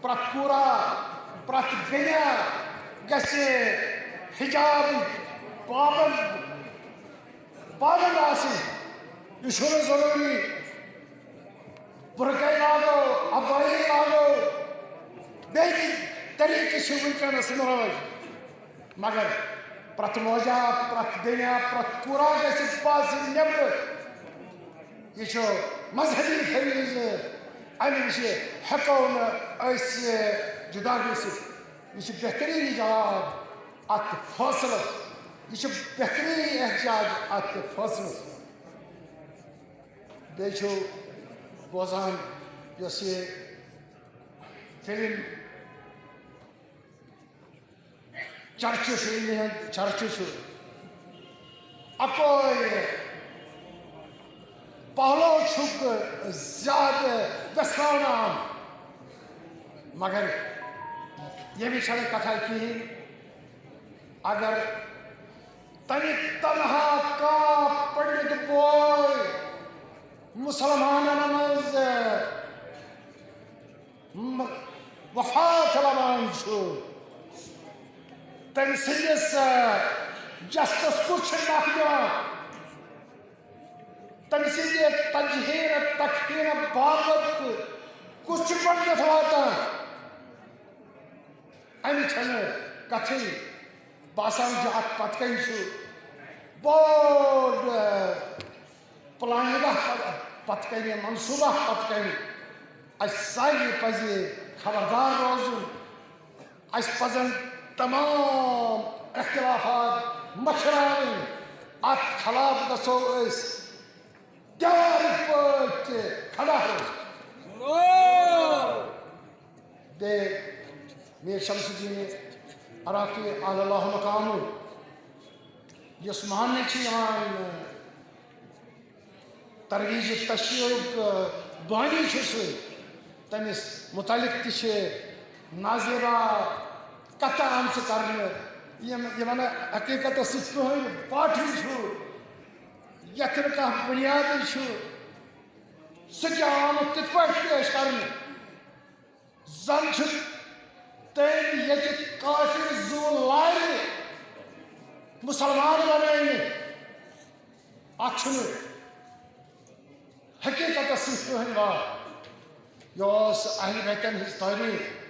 پرتکورا پرت بنیا گسے حجاب پابند آسن یہ چھنہ ضروری برقعے لاگو ابائی لاگو بیٹی طریقے سے ونکس مراج مگر پرت موجا پرت بنیا پرت کورا گسے باز نبر یہ مذہبی فریض امہ نش ہیکو نس جدا گھت یہ بہترین جواب ات فاصلس یہ بہترین احتجاج ات فاصلس بیچو بوزان یس یہ فلم چرچہ چرچہ اکوئی پہلو چھک زیادہ دسان مگر یہ چھنہ کتھا کہین اگر تمہ تنہا کا پنڈت بوئے مسلمانن مز وفات لبان تم سندس جسٹس کچھ نک دان تم سند تجہیر تکفیر باپت کچھ پنڈت واتان امہ چھنہ کتھے باسان ات پتہ کن بوڑ پلانگہ پتہ کن منصوبہ پتہ کن اس ساری پزِ خبردار روزن اس پزن تمام اختلافات مشران ات خلاف گسو اس تیار پٹ کھڑا ہو بے میر شمس الدین عراقی اعلی اللہ مقام یس ماننے ترویج تشیع بانی تمس متعلق تہ ناظرہ کتھ آمژ کرنے یہ حقیقت سہی پاٹھی یتھ کھانا بنیاد سہ آمت تت پہ پیش کرنے زن تم یہ کافر زو لارِ مسلمان بنانے ات حقیقت سہی بات یہ اہل بیتن ہز تاریخ